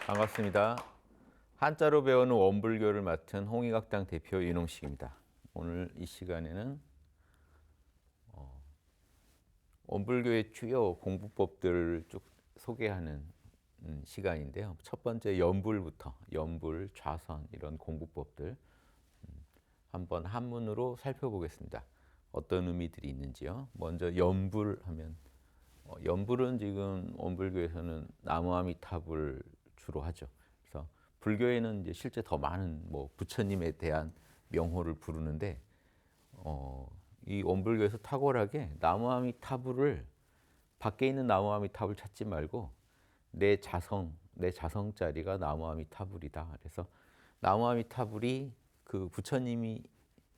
반갑습니다. 한자로 배우는 원불교를 맡은 홍익학당 대표 윤홍식입니다. 오늘 이 시간에는 원불교의 주요 공부법들을 쭉 소개하는 시간인데요. 첫 번째 연불부터 연불, 좌선 이런 공부법들 한번 한문으로 살펴보겠습니다. 어떤 의미들이 있는지요. 먼저 연불 하면 연불은 지금 원불교에서는 나무아미타불 주로 하죠. 그래서 불교에는 이제 실제 더 많은 뭐 부처님에 대한 명호를 부르는데 이 원불교에서 탁월하게 나무아미타불을 밖에 있는 나무아미타불 찾지 말고 내 자성 자리가 나무아미타불이다. 그래서 나무아미타불이 그 부처님의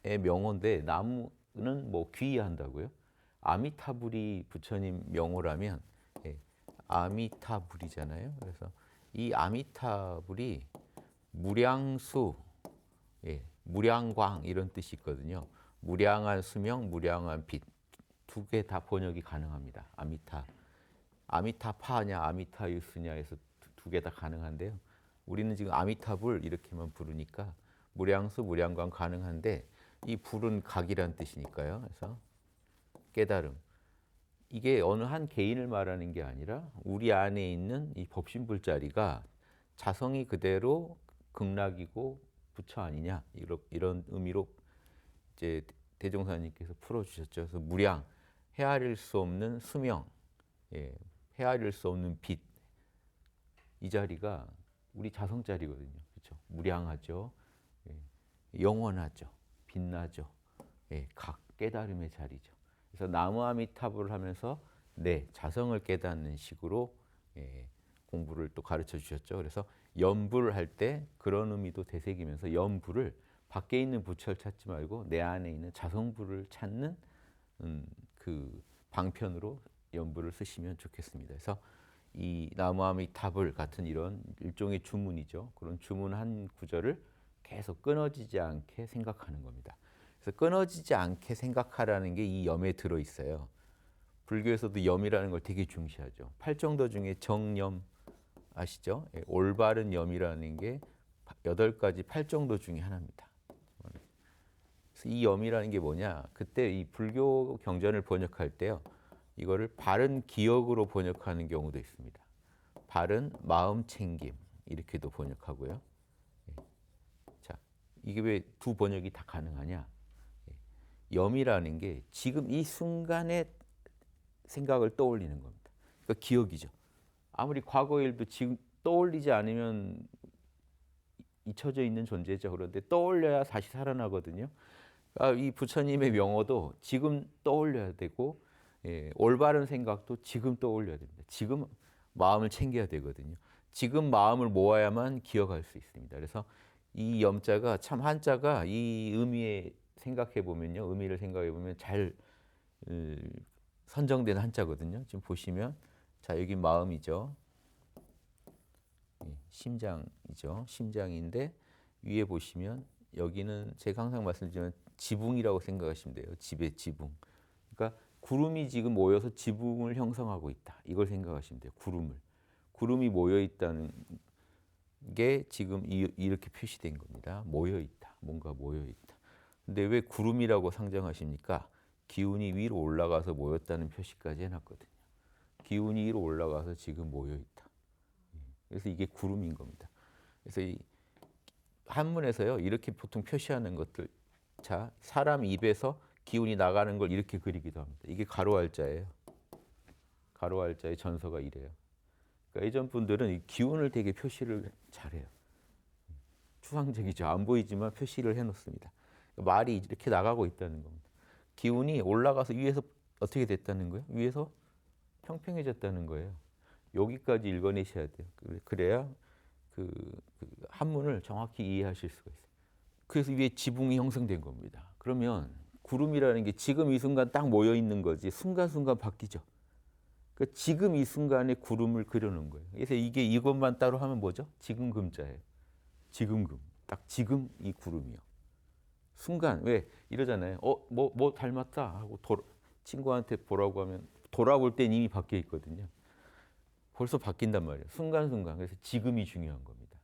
명호인데 나무는 뭐 귀의한다고요. 아미타불이 부처님 명호라면 아미타불이잖아요. 그래서 이 아미타불이 무량수, 무량광 이런 뜻이 있거든요. 무량한 수명, 무량한 빛 두 개 다 번역이 가능합니다. 아미타파냐 아미타유스냐에서 두 개 다 가능한데요. 우리는 지금 아미타불 이렇게만 부르니까 무량수, 무량광 가능한데 이 불은 각이란 뜻이니까요. 그래서 깨달음. 이게 어느 한 개인을 말하는 게 아니라 우리 안에 있는 이 법신불자리가 자성이 그대로 극락이고 부처 아니냐 이런 의미로 이제 대종사님께서 풀어주셨죠. 그래서 무량, 헤아릴 수 없는 수명, 헤아릴 수 없는 빛, 이 자리가 우리 자성 자리거든요. 그렇죠? 무량하죠, 영원하죠, 빛나죠, 각 깨달음의 자리죠. 그래서 나무아미타불을 하면서 내 자성을 깨닫는 식으로 공부를 또 가르쳐 주셨죠. 그래서 연불 할 때 그런 의미도 되새기면서 연불을 밖에 있는 부처를 찾지 말고 내 안에 있는 자성불을 찾는 그 방편으로 연불을 쓰시면 좋겠습니다. 그래서 이 나무아미타불 같은 이런 일종의 주문이죠. 그런 주문 한 구절을 계속 끊어지지 않게 생각하는 겁니다. 그래서 끊어지지 않게 생각하라는 게 이 염에 들어 있어요. 불교에서도 염이라는 걸 되게 중시하죠. 팔정도 중에 정염 아시죠? 올바른 염이라는 게 8가지 팔정도 중에 하나입니다. 그래서 이 염이라는 게 뭐냐? 그때 이 불교 경전을 번역할 때요. 이거를 바른 기억으로 번역하는 경우도 있습니다. 바른 마음 챙김 이렇게도 번역하고요. 자, 이게 왜 두 번역이 다 가능하냐? 염이라는 게 지금 이 순간의 생각을 떠올리는 겁니다. 그러니까 기억이죠. 아무리 과거 일도 지금 떠올리지 않으면 잊혀져 있는 존재죠. 그런데 떠올려야 다시 살아나거든요. 이 부처님의 명호도 지금 떠올려야 되고 올바른 생각도 지금 떠올려야 됩니다. 지금 마음을 챙겨야 되거든요. 지금 마음을 모아야만 기억할 수 있습니다. 그래서 이 염자가 참 한자가 이 의미에 생각해 보면요, 의미를 생각해 보면 잘 선정된 한자거든요. 지금 보시면 자 여기 마음이죠, 심장이죠, 심장인데 위에 보시면 여기는 제가 항상 말씀드리지만 지붕이라고 생각하시면 돼요. 집의 지붕. 그러니까 구름이 지금 모여서 지붕을 형성하고 있다. 이걸 생각하시면 돼요. 구름이 모여 있다는 게 지금 이렇게 표시된 겁니다. 모여 있다. 뭔가 모여 있다. 근데 왜 구름이라고 상정하십니까? 기운이 위로 올라가서 모였다는 표시까지 해놨거든요. 기운이 위로 올라가서 지금 모여 있다. 그래서 이게 구름인 겁니다. 그래서 이 한문에서요, 이렇게 보통 표시하는 것들, 자, 사람 입에서 기운이 나가는 걸 이렇게 그리기도 합니다. 이게 가로알자예요. 가로알자의 전서가 이래요. 그러니까 예전 분들은 이 기운을 되게 표시를 잘해요. 추상적이죠. 안 보이지만 표시를 해놓습니다. 말이 이렇게 나가고 있다는 겁니다. 기운이 올라가서 위에서 어떻게 됐다는 거예요? 위에서 평평해졌다는 거예요. 여기까지 읽어내셔야 돼요. 그래야 그 한문을 정확히 이해하실 수가 있어요. 그래서 위에 지붕이 형성된 겁니다. 그러면 구름이라는 게 지금 이 순간 딱 모여 있는 거지 순간순간 바뀌죠. 그러니까 지금 이 순간에 구름을 그려놓은 거예요. 그래서 이게 이것만 따로 하면 뭐죠? 지금 금자예요. 지금금. 딱 지금 이 구름이요. 순간 왜 이러잖아요. 뭐 닮았다 하고 친구한테 보라고 하면 돌아볼 땐 이미 바뀌어 있거든요. 벌써 바뀐단 말이에요. 순간순간. 그래서 지금이 중요한 겁니다.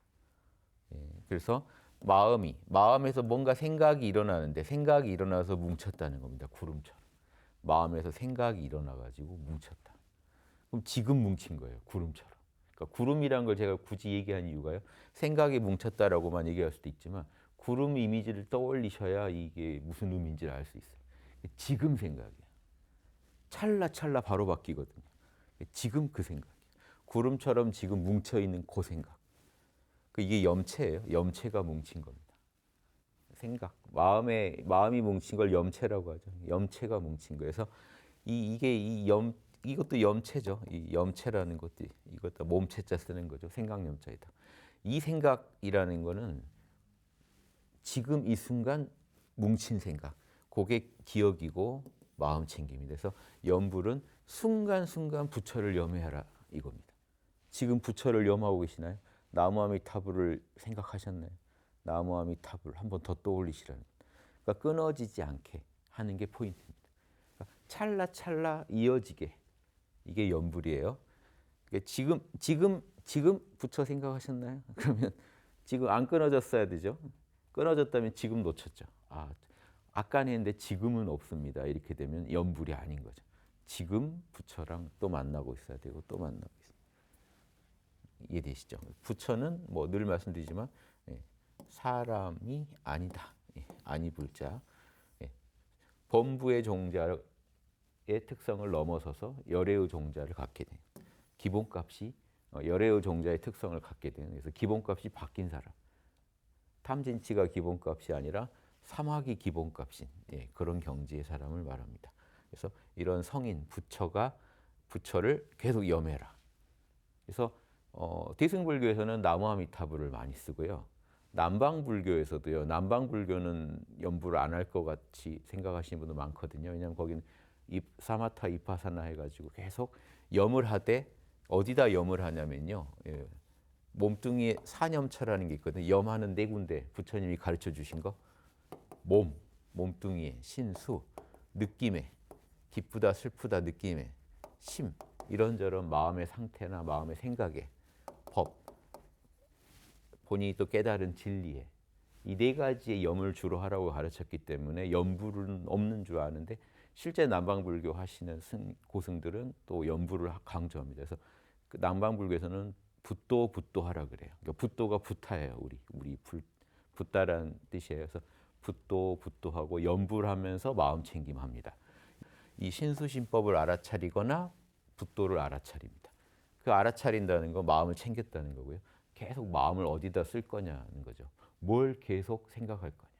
예, 그래서 마음에서 뭔가 생각이 일어나는데 생각이 일어나서 뭉쳤다는 겁니다. 구름처럼. 마음에서 생각이 일어나가지고 뭉쳤다. 그럼 지금 뭉친 거예요. 구름처럼. 그러니까 구름이란 걸 제가 굳이 얘기한 이유가요. 생각이 뭉쳤다라고만 얘기할 수도 있지만 구름 이미지를 떠올리셔야 이게 무슨 의미인지를 알 수 있어요. 지금 생각이에요. 찰나찰나 바로 바뀌거든요. 지금 그 생각이에요. 구름처럼 지금 뭉쳐있는 그 생각. 이게 염체예요. 염체가 뭉친 겁니다. 생각. 마음이 뭉친 걸 염체라고 하죠. 염체가 뭉친 거예요. 그래서 이것도 염체죠. 이 염체라는 것도 이것도 몸체자 쓰는 거죠. 생각염자이다. 이 생각이라는 거는 지금 이 순간 뭉친 생각. 그게 기억이고 마음 챙김이 돼서 염불은 순간순간 부처를 염해하라 이겁니다. 지금 부처를 염하고 계시나요? 나무아미타불을 생각하셨나요? 나무아미타불 한 번 더 떠올리시라는 것. 그러니까 끊어지지 않게 하는 게 포인트입니다. 그러니까 찰나찰나 이어지게 이게 염불이에요. 그러니까 지금 부처 생각하셨나요? 그러면 지금 안 끊어졌어야 되죠. 끊어졌다면 지금 놓쳤죠. 아까는 했는데 지금은 없습니다. 이렇게 되면 염불이 아닌 거죠. 지금 부처랑 또 만나고 있어야 되고 또 만나고 있어요. 이해되시죠? 부처는 뭐 늘 말씀드리지만 사람이 아니다. 아니 불자. 범부의 종자의 특성을 넘어서서 열애의 종자를 갖게 돼요. 기본값이 열애의 종자의 특성을 갖게 되는. 그래서 기본값이 바뀐 사람. 탐진치가 기본값이 아니라 사막이 기본값인 그런 경지의 사람을 말합니다. 그래서 이런 성인 부처를 계속 염해라. 그래서 대승불교에서는 나무아미타불을 많이 쓰고요. 남방불교에서도요. 남방불교는 염불을 안 할 것 같이 생각하시는 분도 많거든요. 왜냐하면 거기는 사마타 이파사나 해가지고 계속 염을 하되 어디다 염을 하냐면요. 몸뚱이에 사념처라는 게 있거든요. 염하는 네 군데 부처님이 가르쳐 주신 거. 몸뚱이에 신수, 느낌에 기쁘다 슬프다 느낌에 심 이런저런 마음의 상태나 마음의 생각에 법 본인이 또 깨달은 진리에 이 네 가지의 염을 주로 하라고 가르쳤기 때문에 염불은 없는 줄 아는데 실제 남방불교 하시는 고승들은 또 염불을 강조합니다. 그래서 그 남방불교에서는 붓도하라 그래요. 그러니까 붓도가 부타예요. 우리 붓다라는 뜻이에요. 그래서 붓도하고 염불하면서 마음 챙김합니다. 이 신수신법을 알아차리거나 붓도를 알아차립니다. 그 알아차린다는 건 마음을 챙겼다는 거고요. 계속 마음을 어디다 쓸 거냐는 거죠. 뭘 계속 생각할 거냐.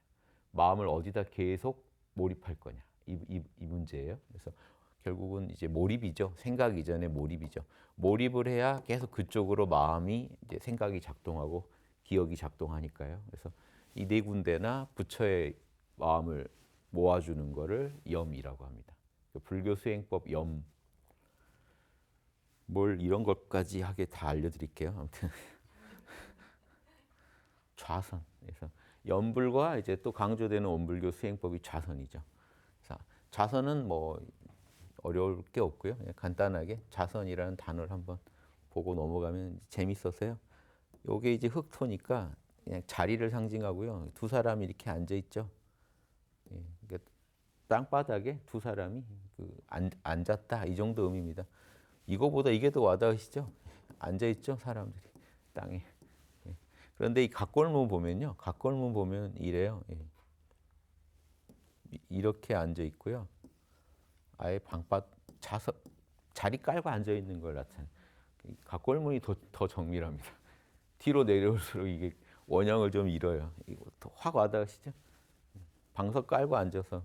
마음을 어디다 계속 몰입할 거냐. 이 문제예요. 그래서 결국은 이제 몰입이죠. 생각 이전에 몰입이죠. 몰입을 해야 계속 그쪽으로 마음이 이제 생각이 작동하고 기억이 작동하니까요. 그래서 이 네 군데나 부처의 마음을 모아주는 거를 염이라고 합니다. 불교 수행법 염. 뭘 이런 것까지 하게 다 알려드릴게요. 아무튼 좌선. 그래서 염불과 이제 또 강조되는 원불교 수행법이 좌선이죠. 좌선은 뭐 어려울 게 없고요. 그냥 간단하게 좌선이라는 단어를 한번 보고 넘어가면 재밌어서요. 요게 이제 흑토니까 그냥 자리를 상징하고요. 두 사람이 이렇게 앉아 있죠. 그러니까 땅바닥에 두 사람이 앉았다 이 정도 의미입니다. 이거보다 이게 더 와닿으시죠? 앉아 있죠 사람들이 땅에. 그런데 이 각골문 보면요. 각골문 보면 이래요. 이렇게 앉아 있고요. 아예 자리 깔고 앉아 있는 걸 나타내요. 각골문이 더 정밀합니다. 뒤로 내려올수록 이게 원형을 좀 잃어요. 이거 확 와닿으시죠? 방석 깔고 앉아서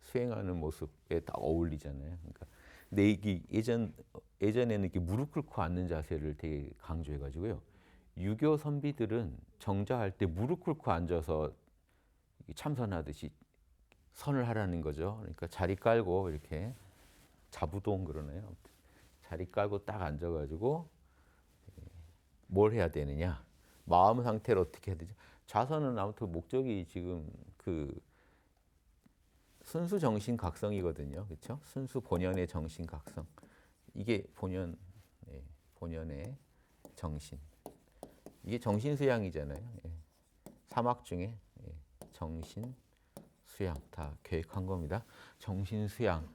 수행하는 모습에 딱 어울리잖아요. 그러니까 근데 이게 예전에는 이렇게 무릎 꿇고 앉는 자세를 되게 강조해가지고요. 유교 선비들은 정자할 때 무릎 꿇고 앉아서 참선하듯이 선을 하라는 거죠. 그러니까 자리 깔고 이렇게 자부동 그러네요. 자리 깔고 딱 앉아가지고 뭘 해야 되느냐? 마음 상태를 어떻게 해야 되죠? 좌선은 아무튼 목적이 지금 그 순수 정신 각성이거든요. 그렇죠? 순수 본연의 정신 각성. 이게 예, 본연의 정신. 이게 정신수양이잖아요. 예. 사막 중에 예, 정신, 수양 다 계획한 겁니다. 정신수양.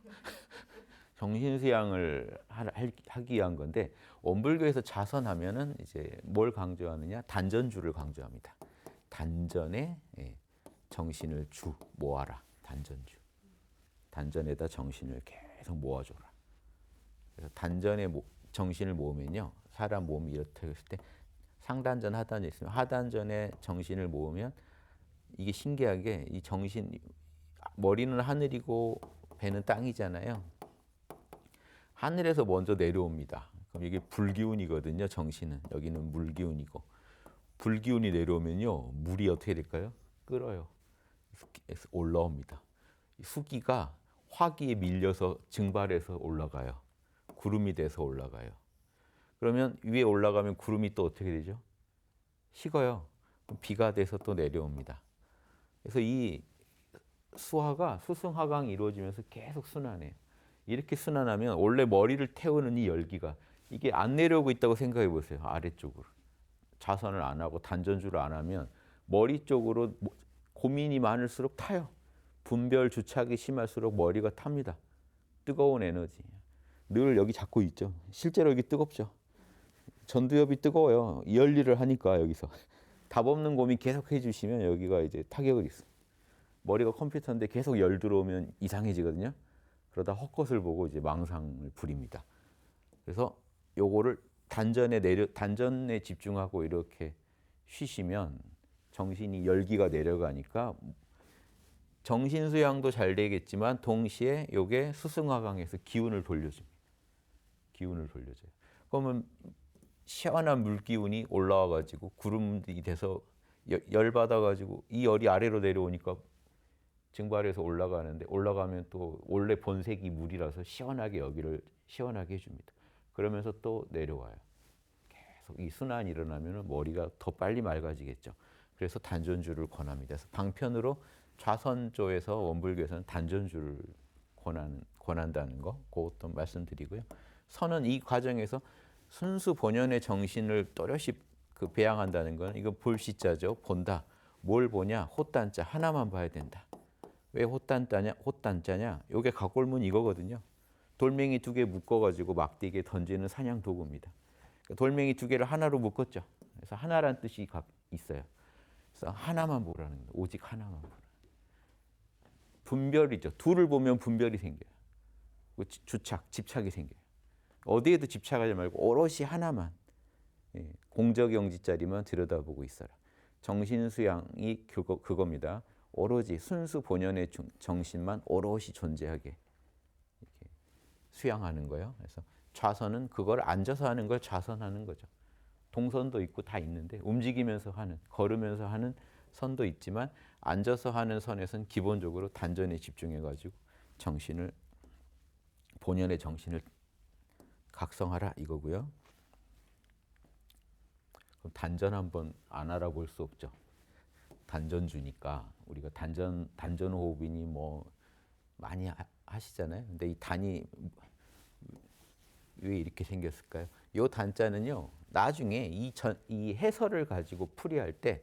정신수양을 하기 위한 건데 원불교에서 자선하면은 이제 뭘 강조하느냐? 단전주를 강조합니다. 단전에 예, 정신을 모아라. 단전주. 단전에다 정신을 계속 모아줘라. 그래서 단전에 정신을 모으면요. 사람 몸이 이렇다 했을 때 상단전, 하단전 있으면 하단전에 정신을 모으면 이게 신기하게 이 정신, 머리는 하늘이고 배는 땅이잖아요. 하늘에서 먼저 내려옵니다. 그럼 이게 불기운이거든요. 정신은. 여기는 물기운이고. 불기운이 내려오면요. 물이 어떻게 될까요? 끓어요. 올라옵니다. 수기가 화기에 밀려서 증발해서 올라가요. 구름이 돼서 올라가요. 그러면 위에 올라가면 구름이 또 어떻게 되죠? 식어요. 비가 돼서 또 내려옵니다. 그래서 이 수하가 수승하강이 이루어지면서 계속 순환해요. 이렇게 순환하면 원래 머리를 태우는 이 열기가 이게 안 내려오고 있다고 생각해 보세요. 아래쪽으로. 자선을 안 하고 단전주를 안 하면 머리 쪽으로 고민이 많을수록 타요. 분별 주착이 심할수록 머리가 탑니다. 뜨거운 에너지. 늘 여기 잡고 있죠. 실제로 여기 뜨겁죠. 전두엽이 뜨거워요. 열일을 하니까 여기서. 답 없는 고민 계속 해주시면 여기가 이제 타격을 있어요. 머리가 컴퓨터인데 계속 열 들어오면 이상해지거든요. 그러다 헛것을 보고 이제 망상을 부립니다. 그래서 요거를 단전에 집중하고 이렇게 쉬시면 정신이 열기가 내려가니까 정신 수양도 잘 되겠지만 동시에 요게 수승화강에서 기운을 돌려줍니다. 기운을 돌려줘요. 그러면 시원한 물기운이 올라와 가지고 구름이 돼서 열 받아 가지고 이 열이 아래로 내려오니까 증발해서 올라가는데 올라가면 또 원래 본색이 물이라서 시원하게 여기를 시원하게 해줍니다. 그러면서 또 내려와요. 계속 이 순환이 일어나면 머리가 더 빨리 맑아지겠죠. 그래서 단전주를 권합니다. 그래서 방편으로 좌선조에서 원불교에서는 단전주를 권한다는 거, 그것도 말씀드리고요. 선은 이 과정에서 순수 본연의 정신을 또렷이 배양한다는 건 이거 볼시자죠. 본다. 뭘 보냐? 호단자 하나만 봐야 된다. 왜 호단자냐? 요게 각골문 이거거든요. 돌멩이 2개 묶어가지고 막대기에 던지는 사냥 도구입니다. 그러니까 돌멩이 2개를 하나로 묶었죠. 그래서 하나란 뜻이 있어요. 그래서 하나만 보라는 거예요. 오직 하나만 보라. 분별이죠. 둘을 보면 분별이 생겨요. 집착이 생겨요. 어디에도 집착하지 말고 오롯이 하나만, 공적영지짜리만 들여다보고 있어라. 정신수양이 그겁니다. 오로지 순수 본연의 정신만 오롯이 존재하게 이렇게 수양하는 거예요. 그래서 좌선은 그걸 앉아서 하는 걸 좌선하는 거죠. 동선도 있고 다 있는데 움직이면서 하는, 걸으면서 하는 선도 있지만 앉아서 하는 선에서는 기본적으로 단전에 집중해가지고 본연의 정신을 각성하라 이거고요. 그럼 단전 한번 안 알아볼 수 없죠. 단전주니까 우리가 단전 호흡이니 뭐 많이 하시잖아요. 근데 이 단이 왜 이렇게 생겼을까요? 이 단자는요. 나중에 이 해설을 가지고 풀이할 때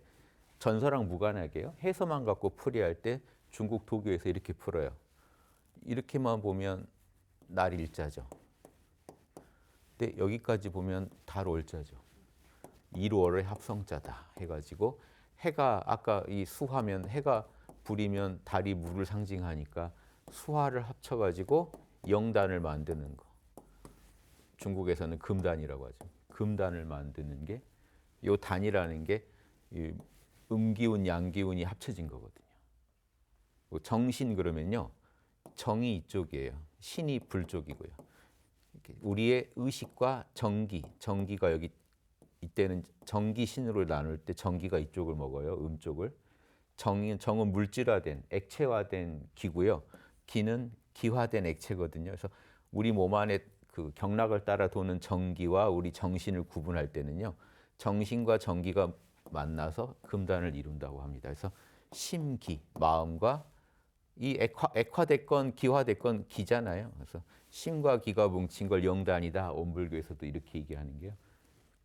전서랑 무관하게요. 해서만 갖고 풀이할 때 중국 도교에서 이렇게 풀어요. 이렇게만 보면 날일자죠. 근데 여기까지 보면 달월자죠. 일월의 합성자다 해가지고 해가 아까 이 수화면 해가 불이면 달이 물을 상징하니까 수화를 합쳐가지고 영단을 만드는 거. 중국에서는 금단이라고 하죠. 금단을 만드는 게 요 단이라는 게 음기운 양기운이 합쳐진 거거든요. 정신 그러면요. 정이 이쪽이에요. 신이 불 쪽이고요. 우리의 의식과 정기가 여기 이때는 정기신으로 나눌 때 정기가 이쪽을 먹어요. 쪽을. 정은 물질화된 액체화된 기고요. 기는 기화된 액체거든요. 그래서 우리 몸 안에 그 경락을 따라 도는 정기와 우리 정신을 구분할 때는요. 정신과 정기가 만나서 금단을 이룬다고 합니다. 그래서 심기, 마음과 이 액화됐건 기화됐건 기잖아요. 그래서 심과 기가 뭉친 걸 영단이다. 원불교에서도 이렇게 얘기하는 게요.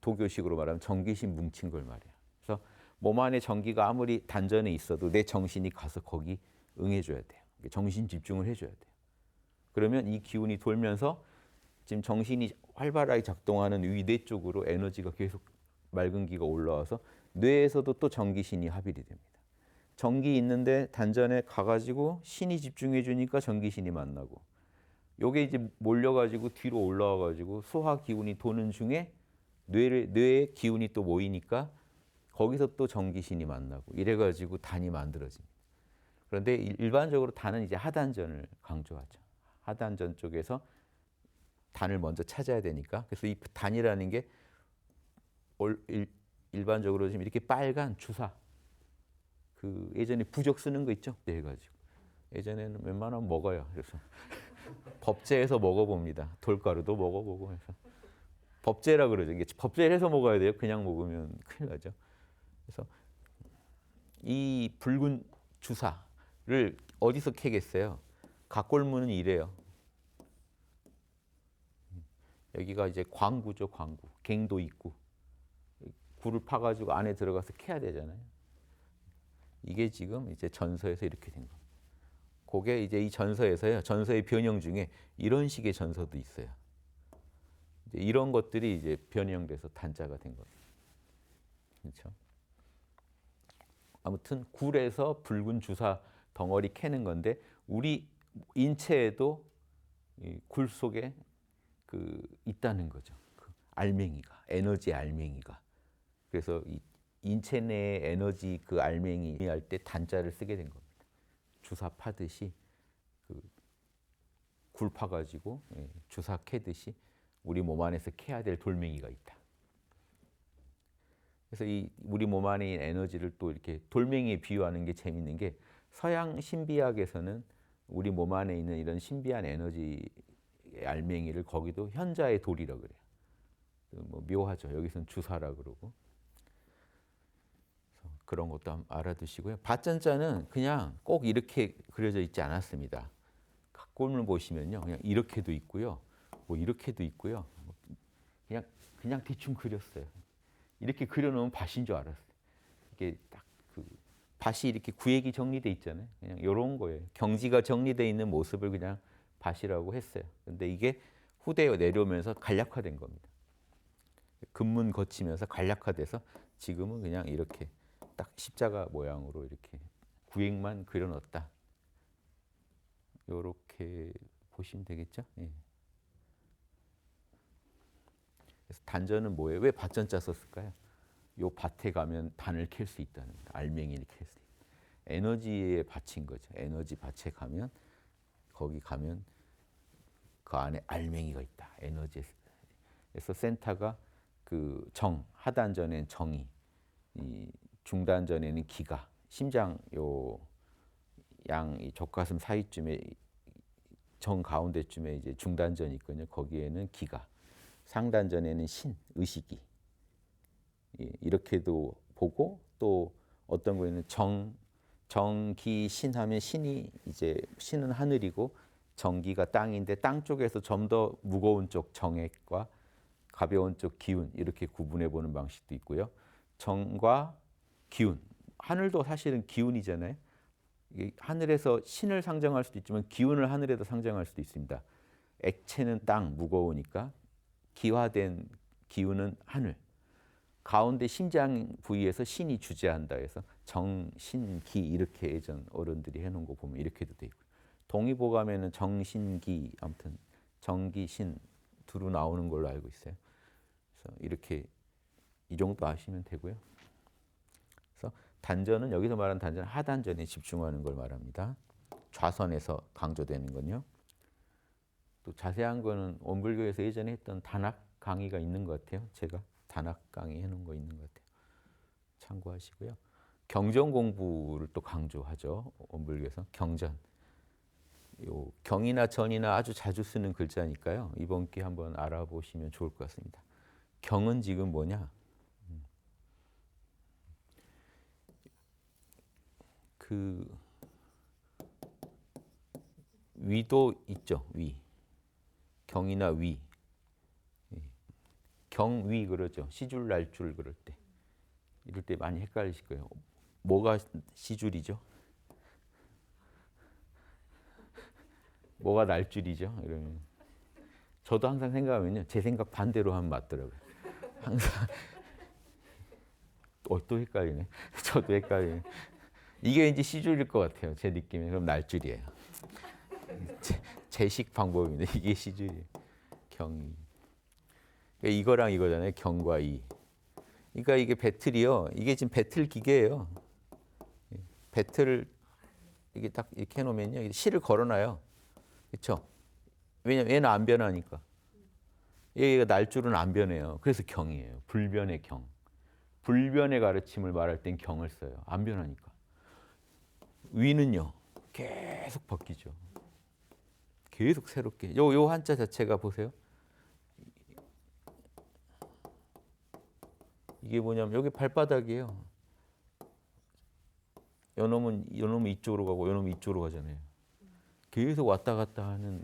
도교식으로 말하면 정기심 뭉친 걸 말이에요. 그래서 몸 안에 정기가 아무리 단전에 있어도 내 정신이 가서 거기 응해줘야 돼요. 정신 집중을 해줘야 돼요. 그러면 이 기운이 돌면서 지금 정신이 활발하게 작동하는 위 뇌 쪽으로 에너지가 계속 맑은 기가 올라와서 뇌에서도 또 정기신이 합일이 됩니다. 정기 있는데 단전에 가가지고 신이 집중해 주니까 정기신이 만나고 요게 이제 몰려가지고 뒤로 올라와가지고 소화 기운이 도는 중에 뇌에 기운이 또 모이니까 거기서 또 정기신이 만나고 이래가지고 단이 만들어집니다. 그런데 일반적으로 단은 이제 하단전을 강조하죠. 하단전 쪽에서 단을 먼저 찾아야 되니까. 그래서 이 단이라는 게 일반적으로 지금 이렇게 빨간 주사. 그 예전에 부적 쓰는 거 있죠? 네, 해가지고. 예전에는 웬만하면 먹어요. 그래서 법제해서 먹어봅니다. 돌가루도 먹어보고 해서. 법제라 그러죠. 이게 법제를 해서 먹어야 돼요. 그냥 먹으면 큰일 나죠. 그래서 이 붉은 주사를 어디서 캐겠어요? 각골문은 이래요. 여기가 이제 광구죠, 광구. 갱도 있고. 굴을 파가지고 안에 들어가서 캐야 되잖아요. 이게 지금 이제 전서에서 이렇게 된 겁니다. 그게 이제 이 전서에서요. 전서의 변형 중에 이런 식의 전서도 있어요. 이제 이런 것들이 이제 변형돼서 단자가 된 겁니다. 그렇죠? 아무튼 굴에서 붉은 주사 덩어리 캐는 건데 우리 인체에도 굴 속에 있다는 거죠. 그 알맹이가, 에너지 알맹이가. 그래서 이 인체 내의 에너지 그 알맹이 할 때 단자를 쓰게 된 겁니다. 주사 파듯이 굴 파가지고 주사 캐듯이 우리 몸 안에서 캐야 될 돌멩이가 있다. 그래서 이 우리 몸 안에 있는 에너지를 또 이렇게 돌멩이에 비유하는 게 재밌는 게 서양 신비학에서는 우리 몸 안에 있는 이런 신비한 에너지 알맹이를 거기도 현자의 돌이라고 그래요. 뭐 묘하죠. 여기서는 주사라 그러고. 그래서 그런 것도 한번 알아두시고요. 밭전자는 그냥 꼭 이렇게 그려져 있지 않았습니다. 각골을 보시면요, 그냥 이렇게도 있고요, 뭐 이렇게도 있고요. 그냥 대충 그렸어요. 이렇게 그려놓으면 밭인 줄 알았어요. 이게 딱 그 밭이 이렇게 구획이 정리돼 있잖아요. 그냥 이런 거예요. 경지가 정리돼 있는 모습을 그냥 밭이라고 했어요. 근데 이게 후대에 내려오면서 간략화된 겁니다. 금문 거치면서 간략화돼서 지금은 그냥 이렇게 딱 십자가 모양으로 이렇게 구획만 그려놨다. 이렇게 보시면 되겠죠? 예. 그래서 단전은 뭐예요? 왜 밭전자 썼을까요? 요 밭에 가면 단을 캘 수 있다는 거예요. 알맹이를 캘 수 있다. 에너지의 밭인 거죠. 에너지 밭에 가면 거기 가면 그 안에 알맹이가 있다. 에너지. 그래서 센터가 그 하단전에는 정이, 이 중단전에는 기가, 심장 요 양 이 족가슴 사이쯤에 정 가운데쯤에 이제 중단전이 있거든요. 거기에는 기가, 상단전에는 신, 의식이. 이렇게도 보고 또 어떤 거에는 정기 신 하면 신이 이제 신은 하늘이고 정기가 땅인데 땅 쪽에서 좀 더 무거운 쪽 정액과 가벼운 쪽 기운 이렇게 구분해 보는 방식도 있고요. 정과 기운. 하늘도 사실은 기운이잖아요. 하늘에서 신을 상징할 수도 있지만 기운을 하늘에도 상징할 수도 있습니다. 액체는 땅, 무거우니까 기화된 기운은 하늘. 가운데 심장 부위에서 신이 주재한다 해서 정신기 이렇게 예전 어른들이 해놓은 거 보면 이렇게도 돼 있고 동의보감에는 정신기 아무튼 정기신 두루 나오는 걸로 알고 있어요. 그래서 이렇게 이 정도 아시면 되고요. 그래서 단전은 여기서 말하는 단전은 하단전에 집중하는 걸 말합니다. 좌선에서 강조되는 건요. 또 자세한 거는 원불교에서 예전에 했던 단학 강의가 있는 것 같아요. 제가 단학 강의 해놓은 거 있는 것 같아요. 참고하시고요. 경전 공부를 또 강조하죠. 원불교에서 경전. 요 경이나 전이나 아주 자주 쓰는 글자니까요. 이번 기회에 한번 알아보시면 좋을 것 같습니다. 경은 지금 뭐냐? 위도 있죠. 위. 경이나 위. 경위 그러죠. 시줄 날줄 그럴 때. 이럴 때 많이 헷갈리실 거예요. 뭐가 시줄이죠? 뭐가 날줄이죠? 이러면 저도 항상 생각하면요. 제 생각 반대로 하면 맞더라고요. 항상 또 헷갈리네. 저도 헷갈리네. 이게 이제 시줄일 것 같아요. 제 느낌에. 그럼 날줄이에요. 제식 방법인데 이게 시줄이에요. 경이. 그러니까 이거랑 이거잖아요. 경과 이. 그러니까 이게 배틀이요. 이게 지금 배틀 기계예요. 배틀을 이게 딱 이렇게 해놓으면요. 실을 걸어놔요. 그렇죠? 왜냐면 얘는 안 변하니까. 얘가 날줄은 안 변해요. 그래서 경이에요. 불변의 경. 불변의 가르침을 말할 땐 경을 써요. 안 변하니까. 위는요. 계속 바뀌죠. 계속 새롭게. 요 한자 자체가 보세요. 이게 뭐냐면 여기 발바닥이에요. 요놈은 이쪽으로 가고 요놈은 이쪽으로 가잖아요. 계속 왔다 갔다 하는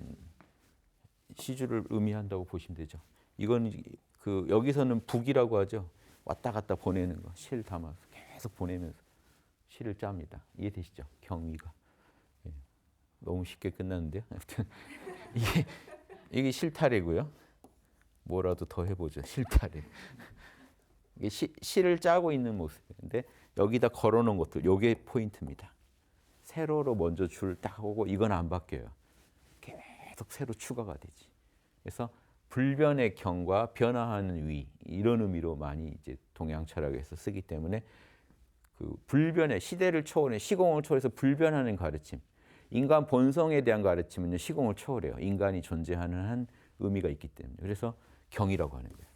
시주를 의미한다고 보시면 되죠. 이건 그 여기서는 북이라고 하죠. 왔다 갔다 보내는 거. 실 담아서 계속 보내면서 실을 짭니다. 이해되시죠? 경위가. 예. 너무 쉽게 끝났는데요. 아무튼 이게 실타래고요. 뭐라도 더 해보죠. 실타래. 이게 실을 짜고 있는 모습인데 여기다 걸어놓은 것들, 요게 포인트입니다. 세로로 먼저 줄 딱 오고 이건 안 바뀌어요. 계속 새로 추가가 되지. 그래서 불변의 경과 변화하는 위 이런 의미로 많이 이제 동양 철학에서 쓰기 때문에 그 불변의 시대를 초월해 시공을 초월해서 불변하는 가르침, 인간 본성에 대한 가르침은요 시공을 초월해요. 인간이 존재하는 한 의미가 있기 때문에 그래서 경이라고 하는 거예요.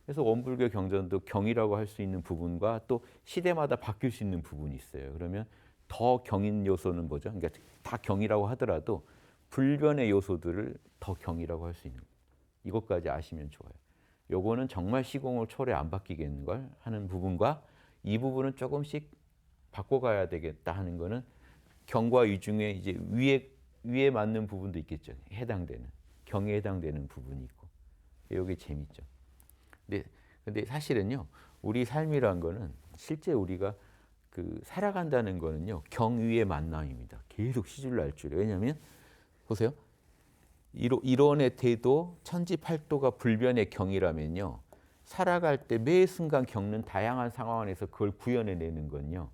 그래서 원불교 경전도 경이라고 할 수 있는 부분과 또 시대마다 바뀔 수 있는 부분이 있어요. 그러면 더 경인 요소는 뭐죠? 그러니까 다 경이라고 하더라도 불변의 요소들을 더 경이라고 할 수 있는 거예요. 이것까지 아시면 좋아요. 요거는 정말 시공을 초월해 안 바뀌겠는 걸 하는 부분과 이 부분은 조금씩 바꿔가야 되겠다 하는 거는 경과 위 중에 이제 위에 맞는 부분도 있겠죠. 해당되는 경에 해당되는 부분이 있고 이게 재밌죠. 근데 사실은요 우리 삶이란 거는 실제 우리가 그 살아간다는 거는요 경위의 만남입니다. 계속 시줄 날줄. 왜냐하면 보세요. 이론의 태도 천지팔도가 불변의 경이라면요 살아갈 때 매 순간 겪는 다양한 상황 안에서 그걸 구현해내는 건요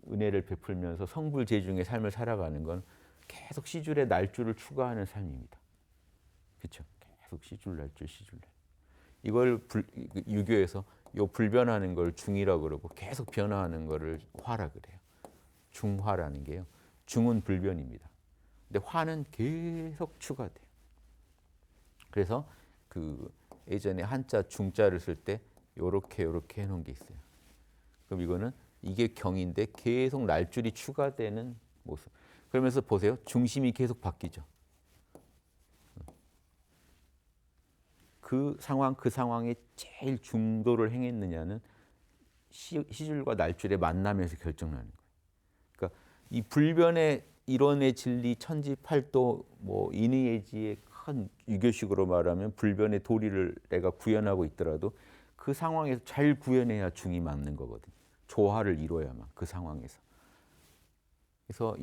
은혜를 베풀면서 성불재중의 삶을 살아가는 건 계속 시줄에 날줄을 추가하는 삶입니다. 그렇죠? 계속 시줄 날줄 시줄 날. 이걸 유교에서 요 불변하는 걸 중이라고 그러고 계속 변화하는 거를 화라 그래요. 중화라는 게요. 중은 불변입니다. 근데 화는 계속 추가돼요. 그래서 그 예전에 한자 중자를 쓸 때 요렇게 해놓은 게 있어요. 그럼 이거는 이게 경인데 계속 날줄이 추가되는 모습. 그러면서 보세요. 중심이 계속 바뀌죠. 그 상황에 제일 중도를 행했느냐는 시줄과 날줄의 만남에서 결정나는 거예요. 그러니까 이 불변의 이론의 진리 천지팔도 뭐 인의예지의 큰 유교식으로 말하면 불변의 도리를 내가 구현하고 있더라도 그 상황에서 잘 구현해야 중이 맞는 거거든요. 조화를 이뤄야만 그 상황에서. 그래서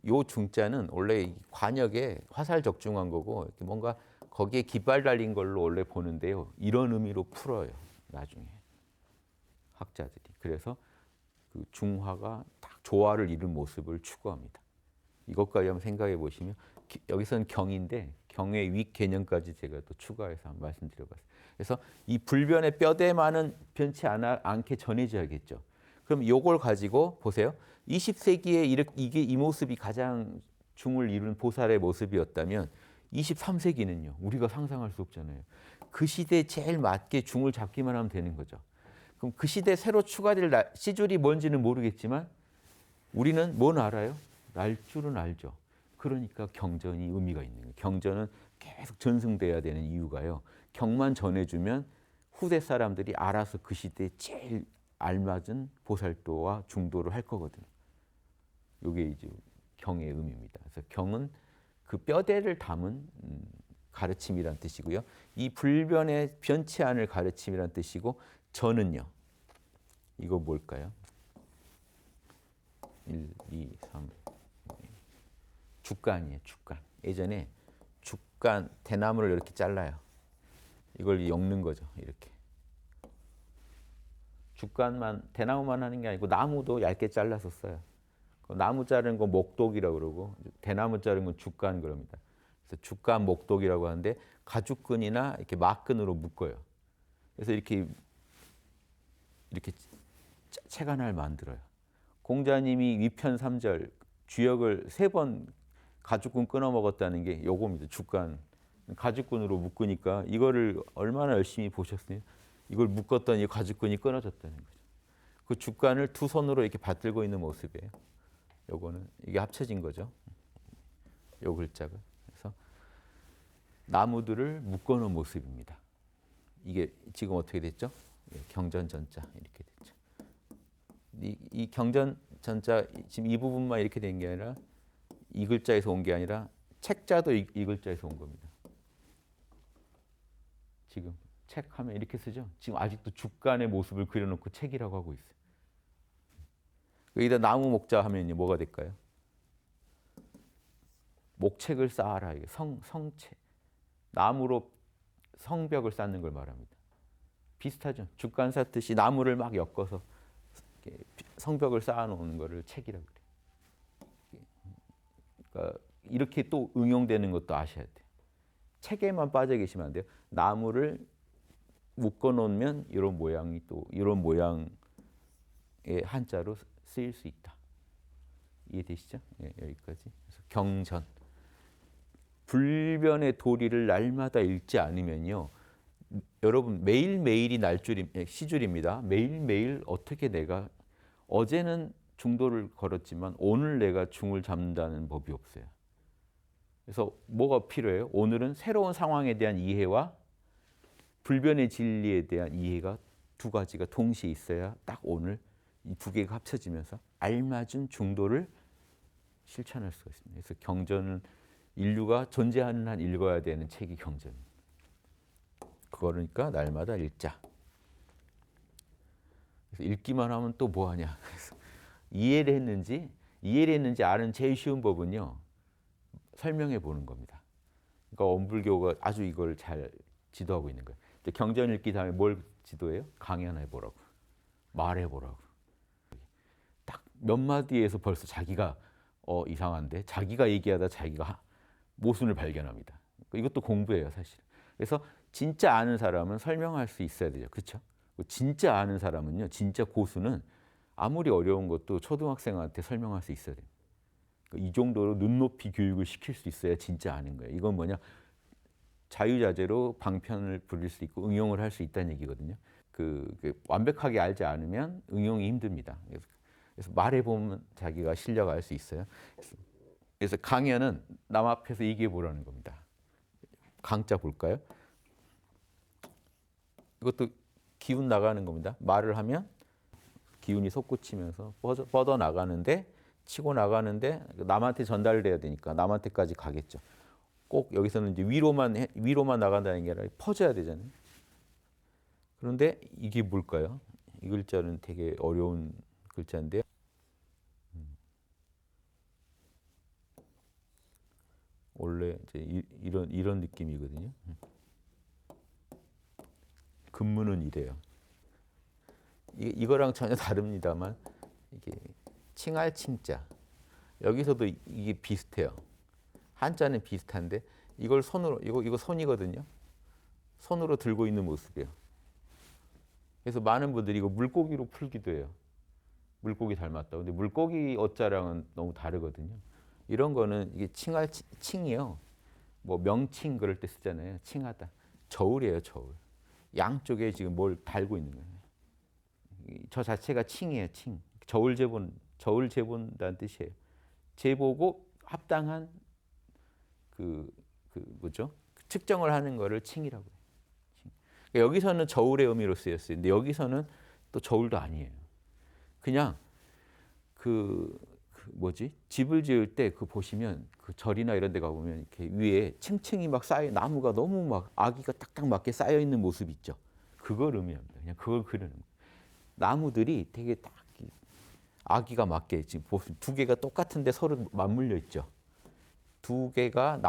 요 중자는 원래 관역에 화살 적중한 거고 이렇게 뭔가 거기에 깃발 달린 걸로 원래 보는데요. 이런 의미로 풀어요. 나중에 학자들이. 그래서 그 중화가 딱 조화를 이룬 모습을 추구합니다. 이것까지 한번 생각해 보시면 여기서는 경인데 경의 윗 개념까지 제가 또 추가해서 한번 말씀드려봤어요. 그래서 이 불변의 뼈대만은 변치 않게 전해져야겠죠. 그럼 이걸 가지고 보세요. 20세기에 이 모습이 가장 중을 이룬 보살의 모습이었다면 23세기는요. 우리가 상상할 수 없잖아요. 그 시대에 제일 맞게 중을 잡기만 하면 되는 거죠. 그럼 그 시대에 새로 추가될 시줄이 뭔지는 모르겠지만 우리는 뭔 알아요? 날줄은 알죠. 그러니까 경전이 의미가 있는 거예요. 경전은 계속 전승돼야 되는 이유가요. 경만 전해주면 후대 사람들이 알아서 그 시대에 제일 알맞은 보살도와 중도를 할 거거든요. 이게 이제 경의 의미입니다. 그래서 경은 그 뼈대를 담은 가르침이란 뜻이고요. 이 불변의 변치 않을 가르침이란 뜻이고 저는요. 이거 뭘까요? 1, 2, 3. 죽간이에요. 죽간. 예전에 죽간 대나무를 이렇게 잘라요. 이걸 엮는 거죠. 이렇게. 죽간만 대나무만 하는 게 아니고 나무도 얇게 잘라서 써요. 나무 자른 거 목독이라고 그러고 대나무 자른 건 죽간 그럽니다. 그래서 죽간 목독이라고 하는데 가죽끈이나 이렇게 막끈으로 묶어요. 그래서 이렇게 책 하나를 만들어요. 공자님이 위편 3절 주역을 3번 가죽끈 끊어 먹었다는 게 요겁니다. 죽간 가죽끈으로 묶으니까 이거를 얼마나 열심히 보셨어요? 이걸 묶었더니 가죽끈이 끊어졌다는 거죠. 그 죽간을 두 손으로 이렇게 받들고 있는 모습이에요. 요거는 이게 합쳐진 거죠. 요 글자가. 그래서 나무들을 묶어놓은 모습입니다. 이게 지금 어떻게 됐죠? 경전전자 이렇게 됐죠. 이 경전전자 지금 이 부분만 이렇게 된 게 아니라 이 글자에서 온 게 아니라 책자도 이 글자에서 온 겁니다. 지금 책 하면 이렇게 쓰죠. 지금 아직도 죽간의 모습을 그려놓고 책이라고 하고 있어요. 여기다 나무 목자 하면 뭐가 될까요? 목책을 쌓아라. 이게 성책. 나무로 성벽을 쌓는 걸 말합니다. 비슷하죠. 죽간 쌓듯이 나무를 막 엮어서 성벽을 쌓아놓는 거를 책이라고 그래요. 그러니까 이렇게 또 응용되는 것도 아셔야 돼요. 책에만 빠져 계시면 안 돼요. 나무를 묶어놓으면 이런 모양이 또 이런 모양의 한자로 쓰일 수 있다. 이해되시죠? 네, 여기까지. 그래서 경전. 불변의 도리를 날마다 읽지 않으면요. 여러분 매일매일이 시줄입니다. 매일매일 어떻게 내가 어제는 중도를 걸었지만 오늘 내가 중을 잡는다는 법이 없어요. 그래서 뭐가 필요해요? 오늘은 새로운 상황에 대한 이해와 불변의 진리에 대한 이해가 두 가지가 동시에 있어야 딱 오늘 이 두 개가 합쳐지면서 알맞은 중도를 실천할 수가 있습니다. 그래서 경전은 인류가 존재하는 한 읽어야 되는 책이 경전입니다. 그러니까 날마다 읽자. 그래서 읽기만 하면 또 뭐하냐. 이해를 했는지 아는 제일 쉬운 법은요. 설명해 보는 겁니다. 그러니까 원불교가 아주 이걸 잘 지도하고 있는 거예요. 경전 읽기 다음에 뭘 지도해요? 강연해 보라고. 말해 보라고. 딱 몇 마디에서 벌써 자기가 이상한데 자기가 얘기하다 자기가 모순을 발견합니다. 이것도 공부예요, 사실. 그래서 진짜 아는 사람은 설명할 수 있어야 되죠. 그렇죠? 진짜 아는 사람은요. 진짜 고수는 아무리 어려운 것도 초등학생한테 설명할 수 있어야 돼요. 이 정도로 눈높이 교육을 시킬 수 있어야 진짜 아는 거예요. 이건 뭐냐? 자유자재로 방편을 부릴 수 있고 응용을 할 수 있다는 얘기거든요. 완벽하게 알지 않으면 응용이 힘듭니다. 그래서 말해보면 자기가 실력 알 수 있어요. 그래서 강연은 남 앞에서 얘기해 보라는 겁니다. 강자 볼까요? 이것도 기운 나가는 겁니다. 말을 하면 기운이 솟구치면서 뻗어 나가는데 치고 나가는데 남한테 전달돼야 되니까 남한테까지 가겠죠. 꼭 여기서는 이제 위로만 나간다는 게 아니라 퍼져야 되잖아요. 그런데 이게 뭘까요? 이 글자는 되게 어려운 글자인데요. 원래 이제 이런 느낌이거든요. 근무는 이래요. 이거랑 전혀 다릅니다만 이게 칭할 칭자. 여기서도 이게 비슷해요. 한자는 비슷한데 이걸 손으로 이거 손이거든요. 손으로 들고 있는 모습이에요. 그래서 많은 분들이 이거 물고기로 풀기도 해요. 물고기 닮았다. 근데 물고기 어자랑은 너무 다르거든요. 이런 거는 이게 칭이요. 뭐 명칭 그럴 때 쓰잖아요. 칭하다. 저울이에요, 저울. 양쪽에 지금 뭘 달고 있는 거예요. 저 자체가 칭이에요, 칭. 저울 재본다는 뜻이에요. 재보고 합당한 뭐죠? 측정을 하는 거를 칭이라고 해요. 그러니까 여기서는 저울의 의미로 쓰였어요. 근데 여기서는 또 저울도 아니에요. 그냥 집을 지을 때 그 보시면 그 절이나 이런 데 가보면 이렇게 위에 층층이 막 쌓여 나무가 너무 막 아기가 딱딱 맞게 쌓여 있는 모습 있죠. 그걸 의미합니다. 그냥 그걸 그리는 거예요. 나무들이 되게 딱 아기가 맞게 지금 보시면 두 개가 똑같은데 서로 맞물려 있죠. 두 개가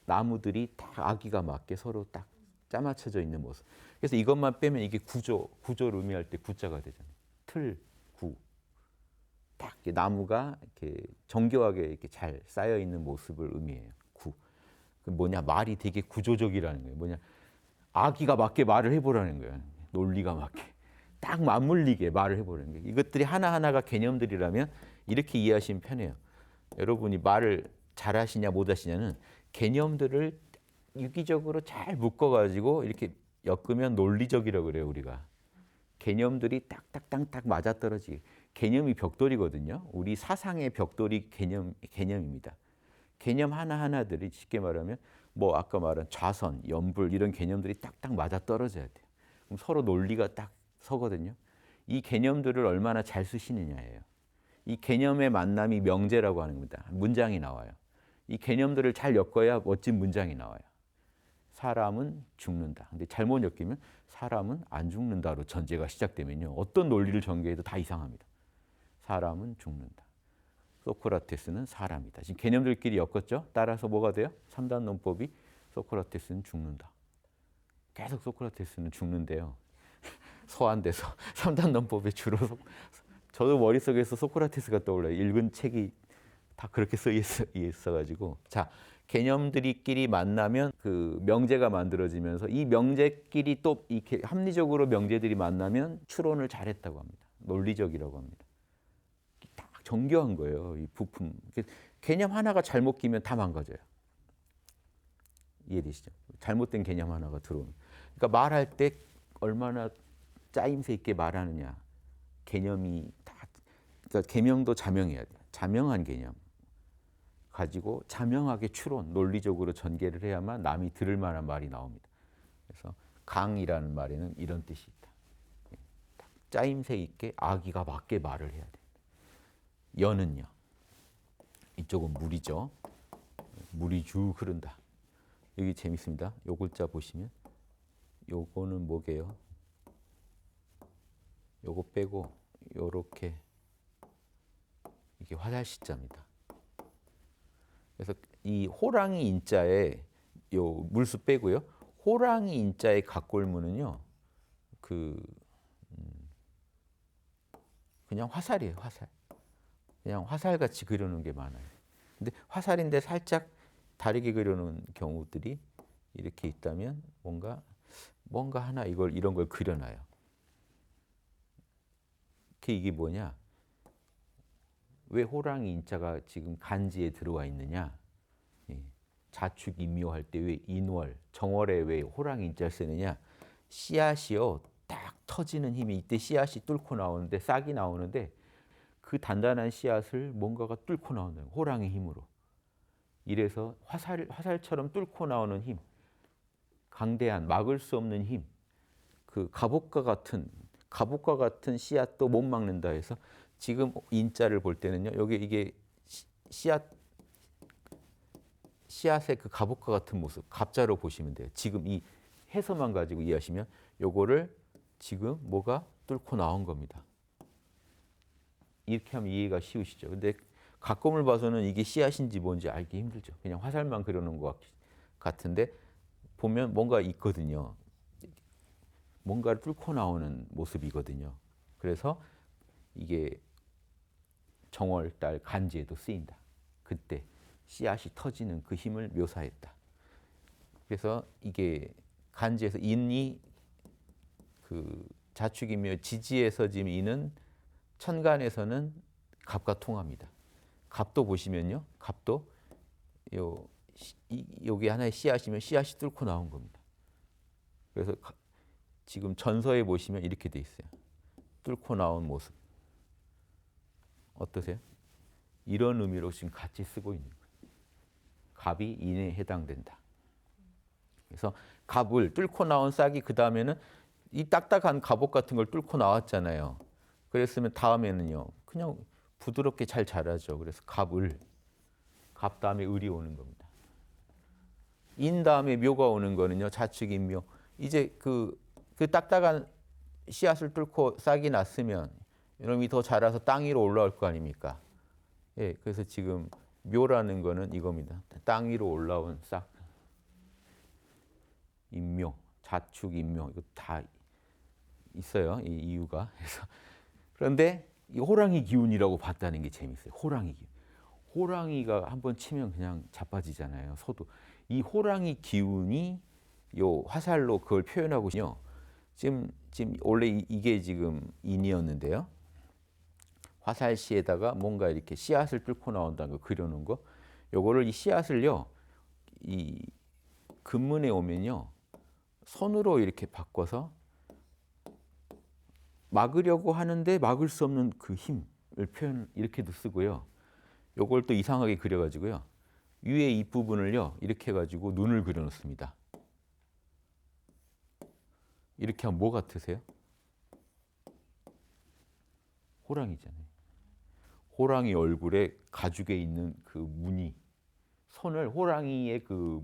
나무들이 딱 아기가 맞게 서로 딱 짜맞춰져 있는 모습. 그래서 이것만 빼면 이게 구조를 의미할 때 구자가 되잖아요. 틀, 구. 딱 이렇게 나무가 이렇게 정교하게 이렇게 잘 쌓여 있는 모습을 의미해요. 구. 그 뭐냐 말이 되게 구조적이라는 거예요. 뭐냐 아기가 맞게 말을 해보라는 거예요. 논리가 맞게 딱 맞물리게 말을 해보라는 거예요. 이것들이 하나하나가 개념들이라면 이렇게 이해하시면 편해요. 여러분이 말을 잘하시냐 못하시냐는 개념들을 유기적으로 잘 묶어가지고 이렇게 엮으면 논리적이라고 그래요. 우리가 개념들이 딱딱딱딱 맞아떨어지게. 개념이 벽돌이거든요. 우리 사상의 벽돌이 개념입니다. 개념 하나하나들이 쉽게 말하면 뭐 아까 말한 좌선, 연불 이런 개념들이 딱딱 맞아떨어져야 돼요. 그럼 서로 논리가 딱 서거든요. 이 개념들을 얼마나 잘 쓰시느냐예요. 이 개념의 만남이 명제라고 하는 겁니다. 문장이 나와요. 이 개념들을 잘 엮어야 멋진 문장이 나와요. 사람은 죽는다. 근데 잘못 엮이면 사람은 안 죽는다로 전제가 시작되면요. 어떤 논리를 전개해도 다 이상합니다. 사람은 죽는다. 소크라테스는 사람이다. 지금 개념들끼리 엮었죠? 따라서 뭐가 돼요? 3단 논법이 소크라테스는 죽는다. 계속 소크라테스는 죽는데요. 서한돼서 3단 논법에 주로 저도 머릿속에서 소크라테스가 떠올라요. 읽은 책이 다 그렇게 써 있어가지고 자 개념들이끼리 만나면 그 명제가 만들어지면서 이 명제끼리 또 이렇게 합리적으로 명제들이 만나면 추론을 잘했다고 합니다. 논리적이라고 합니다. 딱 정교한 거예요. 이 부품 개념 하나가 잘못 끼면 다 망가져요. 이해되시죠? 잘못된 개념 하나가 들어오면 그러니까 말할 때 얼마나 짜임새 있게 말하느냐. 개념이 다 그러니까 개명도 자명해야 돼요. 자명한 개념 가지고 자명하게 추론, 논리적으로 전개를 해야만 남이 들을 만한 말이 나옵니다. 그래서 강이라는 말에는 이런 뜻이 있다. 짜임새 있게 아기가 맞게 말을 해야 됩니다. 여는요. 이쪽은 물이죠. 물이 쭉 흐른다. 여기 재밌습니다. 요 글자 보시면 요거는 뭐게요? 요거 빼고 요렇게 이게 화살시자입니다. 그래서 이 호랑이 인자에 요 물수 빼고요. 호랑이 인자의 각골문은요. 그냥 화살이에요. 화살. 그냥 화살같이 그려놓은 게 많아요. 근데 화살인데 살짝 다르게 그려놓은 경우들이 이렇게 있다면 뭔가 하나 이런 걸 그려놔요. 이게 뭐냐? 왜 호랑이 인자가 지금 간지에 들어와 있느냐? 자축 인묘할 때 왜 인월, 정월에 왜 호랑이 인자를 쓰느냐? 씨앗이요 딱 터지는 힘이 이때 씨앗이 뚫고 나오는데 싹이 나오는데 그 단단한 씨앗을 뭔가가 뚫고 나오는 거예요. 호랑이 힘으로. 이래서 화살처럼 뚫고 나오는 힘, 강대한 막을 수 없는 힘, 그 갑옷과 같은 씨앗도 못 막는다 해서 지금 인자를 볼 때는요. 여기 이게 씨앗의 그 갑옷과 같은 모습, 갑자로 보시면 돼요. 지금 이 해서만 가지고 이해하시면 요거를 지금 뭐가 뚫고 나온 겁니다. 이렇게 하면 이해가 쉬우시죠. 근데 가끔을 봐서는 이게 씨앗인지 뭔지 알기 힘들죠. 그냥 화살만 그려놓은 것 같은데 보면 뭔가 있거든요. 뭔가를 뚫고 나오는 모습이거든요. 그래서 이게 정월달 간지에도 쓰인다. 그때 씨앗이 터지는 그 힘을 묘사했다. 그래서 이게 간지에서 인이 그 자축이며 지지에서 지금 인은 천간에서는 갑과 통합니다. 갑도 보시면요. 갑도 여기 하나의 씨앗이면 씨앗이 뚫고 나온 겁니다. 그래서 지금 전서에 보시면 이렇게 돼 있어요. 뚫고 나온 모습. 어떠세요? 이런 의미로 지금 같이 쓰고 있는 거예요. 갑이 인에 해당된다. 그래서 갑을 뚫고 나온 싹이 그 다음에는 이 딱딱한 갑옷 같은 걸 뚫고 나왔잖아요. 그랬으면 다음에는요. 그냥 부드럽게 잘 자라죠. 그래서 갑을, 갑 다음에 을이 오는 겁니다. 인 다음에 묘가 오는 거는요. 자축인묘. 이제 그 딱딱한 씨앗을 뚫고 싹이 났으면 이놈이 더 자라서 땅 위로 올라올 거 아닙니까? 예, 그래서 지금 묘라는 거는 이겁니다. 땅 위로 올라온 싹. 인묘, 자축, 인묘 이거 다 있어요. 이 이유가. 그래서 그런데 이 호랑이 기운이라고 봤다는 게 재밌어요. 호랑이 기운. 호랑이가 한번 치면 그냥 자빠지잖아요. 소도. 이 호랑이 기운이 요 화살로 그걸 표현하고요. 지금 원래 이게 지금 인이었는데요. 화살시에다가 뭔가 이렇게 씨앗을 뚫고 나온다는 거 그려놓은 거. 요거를 이 씨앗을요. 이 금문에 오면요. 손으로 이렇게 바꿔서 막으려고 하는데 막을 수 없는 그 힘을 표현 이렇게도 쓰고요. 요걸 또 이상하게 그려가지고요. 위에 이 부분을요. 이렇게 해가지고 눈을 그려놓습니다. 이렇게 하면 뭐 같으세요? 호랑이잖아요. 호랑이 얼굴에 가죽에 있는 그 무늬, 손을 호랑이의 그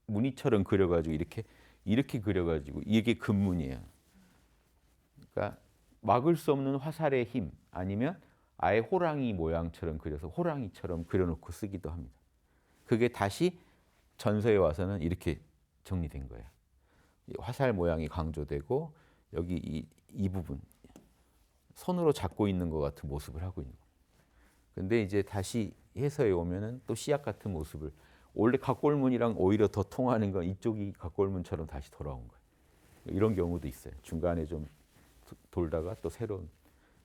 무늬처럼 그려가지고 이렇게 그려가지고 이게 금문이에요. 그러니까 막을 수 없는 화살의 힘 아니면 아예 호랑이 모양처럼 그려서 호랑이처럼 그려놓고 쓰기도 합니다. 그게 다시 전서에 와서는 이렇게 정리된 거예요. 화살 모양이 강조되고 여기 이 부분 손으로 잡고 있는 것 같은 모습을 하고 있는 거예요. 근데 이제 다시 해서에 오면은 또 씨앗 같은 모습을 원래 각골문이랑 오히려 더 통하는 건 이쪽이 각골문처럼 다시 돌아온 거예요. 이런 경우도 있어요. 중간에 좀 돌다가 또 새로운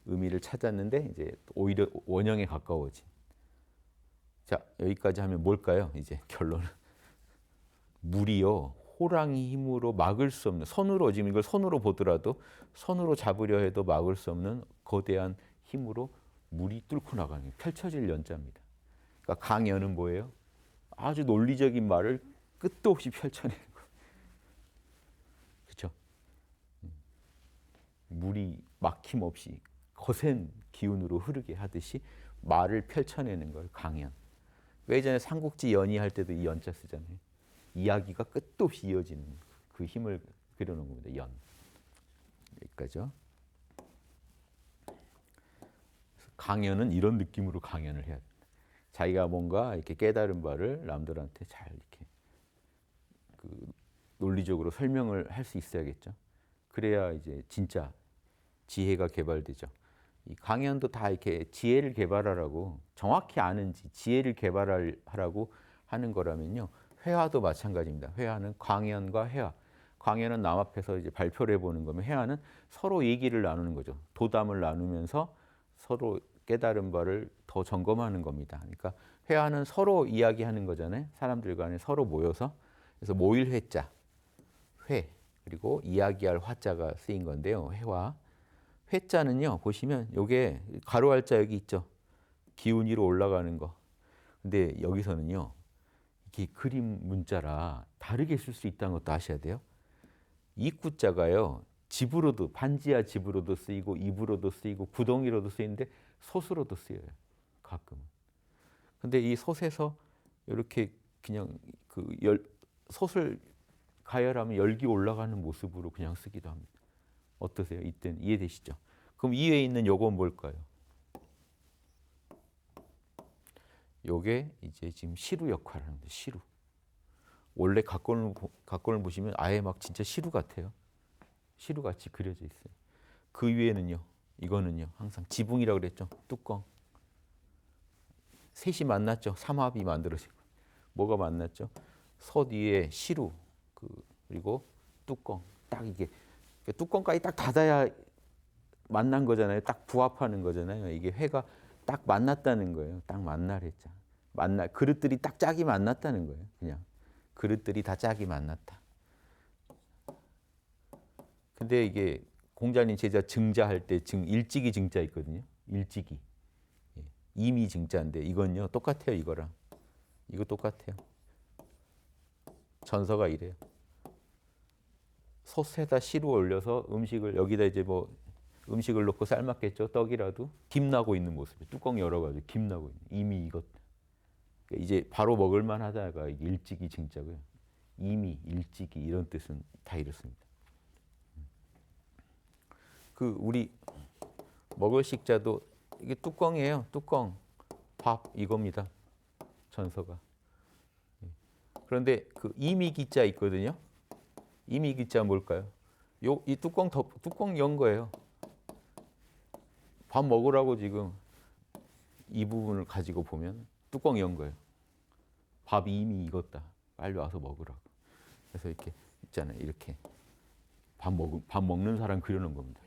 의미를 찾았는데 이제 오히려 원형에 가까워진. 자, 여기까지 하면 뭘까요? 이제 결론은 물이요. 호랑이 힘으로 막을 수 없는 손으로 지금 이걸 손으로 보더라도 손으로 잡으려 해도 막을 수 없는 거대한 힘으로 물이 뚫고 나가는 펼쳐질 연자입니다. 그러니까 강연은 뭐예요? 아주 논리적인 말을 끝도 없이 펼쳐내는 거예요. 그렇죠? 물이 막힘없이 거센 기운으로 흐르게 하듯이 말을 펼쳐내는 걸 강연. 왜 예전에 삼국지 연의할 때도 이 연자 쓰잖아요. 이야기가 끝도 없이 이어지는 그 힘을 그려놓은 겁니다. 연. 여기까지요. 강연은 이런 느낌으로 강연을 해야 됩니다. 자기가 뭔가 이렇게 깨달은 바를 남들한테 잘 이렇게 그 논리적으로 설명을 할 수 있어야겠죠. 그래야 이제 진짜 지혜가 개발되죠. 이 강연도 다 이렇게 지혜를 개발하라고 정확히 아는지 지혜를 개발하라고 하는 거라면요. 회화도 마찬가지입니다. 회화는 강연과 회화. 강연은 남 앞에서 이제 발표를 해보는 거면 회화는 서로 얘기를 나누는 거죠. 도담을 나누면서 서로 깨달은 바를 더 점검하는 겁니다. 그러니까 회화는 서로 이야기하는 거잖아요. 사람들 간에 서로 모여서. 그래서 모일 회자, 회, 그리고 이야기할 화자가 쓰인 건데요. 회화. 회자는요. 보시면 요게 가로할자 여기 있죠. 기운 위로 올라가는 거. 근데 여기서는요. 이게 그림 문자라 다르게 쓸 수 있다는 것도 아셔야 돼요. 입구자가요. 집으로도 반지하 집으로도 쓰이고 입으로도 쓰이고 구덩이로도 쓰이는데 솥으로도 쓰여요. 가끔은. 근데 이 솥에서 이렇게 그냥 솥을 가열하면 열기 올라가는 모습으로 그냥 쓰기도 합니다. 어떠세요? 이때는 이해되시죠? 그럼 이외에 있는 요건 뭘까요? 요게 이제 지금 시루 역할을 합니다. 시루. 원래 각본을 보시면 아예 막 진짜 시루 같아요. 시루같이 그려져 있어요. 그 위에는요. 이거는요. 항상 지붕이라고 그랬죠. 뚜껑. 셋이 만났죠. 삼합이 만들어지고. 뭐가 만났죠? 솥 위에 시루 그리고 뚜껑. 딱 이게 뚜껑까지 딱 닫아야 만난 거잖아요. 딱 부합하는 거잖아요. 이게 회가 딱 만났다는 거예요. 딱 만나랬자. 그릇들이 딱 짝이 만났다는 거예요. 그냥 그릇들이 다 짝이 만났다. 근데 이게 공자님 제자 증자할 때 일찍이 증자 있거든요. 일찍이. 이미 증자인데 이건요. 똑같아요. 이거랑. 이거 똑같아요. 전서가 이래요. 솥에다 시루 올려서 음식을 여기다 이제 뭐 음식을 넣고 삶았겠죠. 떡이라도 김 나고 있는 모습이 뚜껑 열어가지고 김 나고 있는 이미 익었다. 그러니까 이제 바로 먹을만 하다가 일찍이 증자고요. 이미 일찍이 이런 뜻은 다 이렇습니다. 그 우리 먹을 식자도 이게 뚜껑이에요. 뚜껑 밥 이겁니다. 전서가. 그런데 그 이미기자 있거든요. 이미기자 뭘까요? 이 뚜껑 연 거예요. 밥 먹으라고 지금 이 부분을 가지고 보면 뚜껑 연 거예요. 밥이 이미 익었다. 빨리 와서 먹으라고. 그래서 이렇게 있잖아요. 이렇게 밥 먹는 사람 그려놓은 겁니다.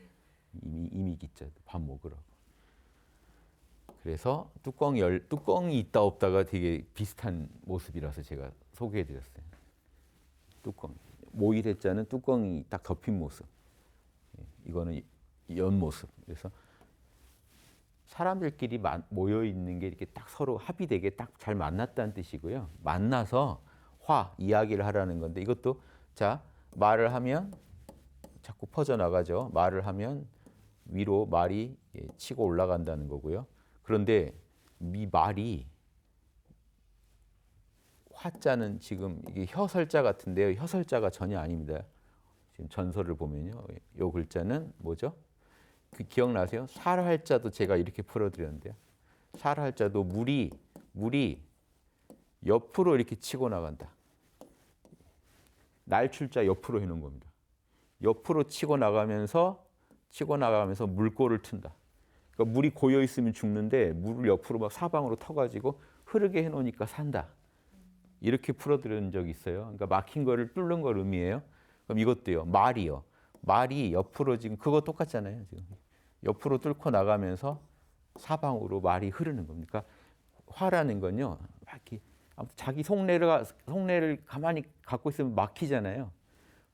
이미 기자 밥 먹으라고. 그래서 뚜껑이 있다 없다가 되게 비슷한 모습이라서 제가 소개해드렸어요. 뚜껑. 모일해자는 뚜껑이 딱 덮인 모습. 이거는 연 모습. 그래서 사람들끼리 모여 있는 게 이렇게 딱 서로 합의되게 딱 잘 만났다는 뜻이고요. 만나서 이야기를 하라는 건데 이것도 자 말을 하면 자꾸 퍼져 나가죠. 말을 하면 위로 말이 치고 올라간다는 거고요. 그런데 이 말이 화자는 지금 이게 혀설자 같은데요. 혀설자가 전혀 아닙니다. 지금 전설을 보면요. 이 글자는 뭐죠? 그 기억나세요? 살할자도 제가 이렇게 풀어드렸는데요. 살할자도 물이 옆으로 이렇게 치고 나간다. 날출자 옆으로 해놓은 겁니다. 옆으로 치고 나가면서 물꼬를 튼다. 그러니까 물이 고여 있으면 죽는데 물을 옆으로 막 사방으로 터가지고 흐르게 해놓으니까 산다. 이렇게 풀어드린 적이 있어요. 그러니까 막힌 거를 뚫는 걸 의미해요. 그럼 이것도요. 말이 옆으로 지금 그거 똑같잖아요. 지금 옆으로 뚫고 나가면서 사방으로 말이 흐르는 겁니다. 그러니까 화라는 건요. 이렇게 자기 속내를 가만히 갖고 있으면 막히잖아요.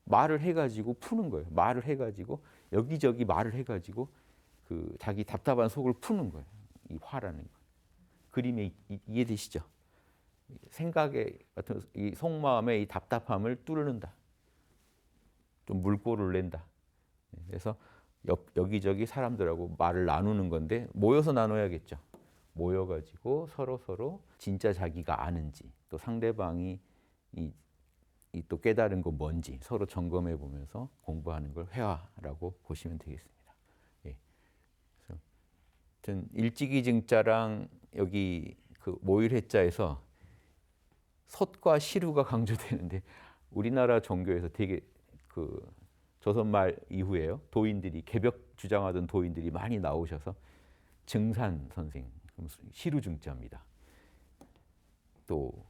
말을 해가지고 푸는 거예요. 말을 해가지고 여기저기 말을 해가지고 그 자기 답답한 속을 푸는 거예요. 이 화라는 거. 그림에 이해되시죠? 생각의 같은 이 속마음의 이 답답함을 뚫는다. 좀 물꼬를 낸다. 그래서 여기저기 사람들하고 말을 나누는 건데 모여서 나눠야겠죠. 모여가지고 서로 진짜 자기가 아는지 또 상대방이 또 깨달은 거 뭔지 서로 점검해 보면서 공부하는 걸 회화라고 보시면 되겠습니다. 예. 그래서 일찍이 증자랑 여기 그 모일해자에서 솥과 시루가 강조되는데 우리나라 종교에서 되게 그 조선말 이후에요. 도인들이 개벽 주장하던 도인들이 많이 나오셔서 증산 선생, 시루증자입니다. 또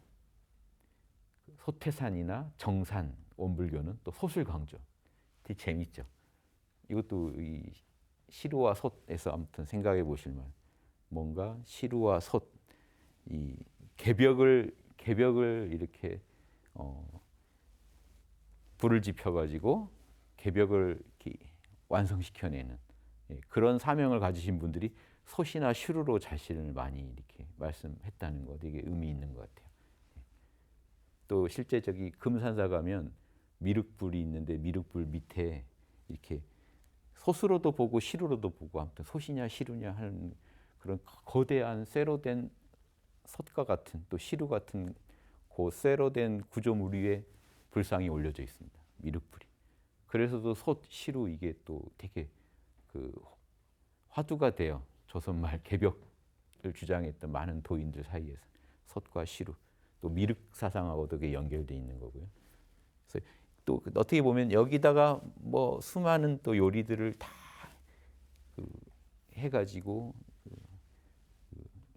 소태산이나 정산 원불교는 또 솥을 강조. 되게 재밌죠. 이것도 이 시루와 솥에서 아무튼 생각해 보실 만 뭔가 시루와 솥, 이 개벽을 이렇게 불을 지펴가지고 개벽을 이렇게 완성시켜내는 그런 사명을 가지신 분들이 솥이나 시루로 자신을 많이 이렇게 말씀했다는 거 되게 의미 있는 것 같아요. 또 실제 저기 금산사 가면 미륵불이 있는데 미륵불 밑에 이렇게 솥으로도 보고 시루로도 보고 아무튼 솥이냐 시루냐 하는 그런 거대한 쇠로 된 솥과 같은 또 시루 같은 그 쇠로 된 구조물 위에 불상이 올려져 있습니다. 미륵불이. 그래서도 솥, 시루 이게 또 되게 그 화두가 돼요. 조선말 개벽을 주장했던 많은 도인들 사이에서 솥과 시루 또 미륵 사상하고도 연결돼 있는 거고요. 그래서 또 어떻게 보면 여기다가 뭐 수많은 또 요리들을 다 해가지고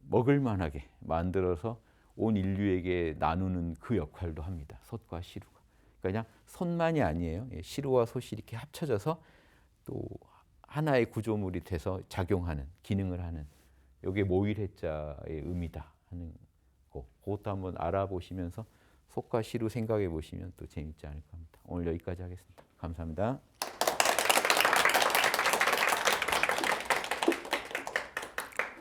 먹을 만하게 만들어서 온 인류에게 나누는 그 역할도 합니다. 솥과 시루가. 그러니까 그냥 솥만이 아니에요. 시루와 솥이 이렇게 합쳐져서 또 하나의 구조물이 돼서 작용하는, 기능을 하는 이게 모일해자의 의미다 하는 거. 그것도 한번 알아보시면서 솥과 시루 생각해 보시면 또 재밌지 않을까 합니다. 오늘 여기까지 하겠습니다. 감사합니다.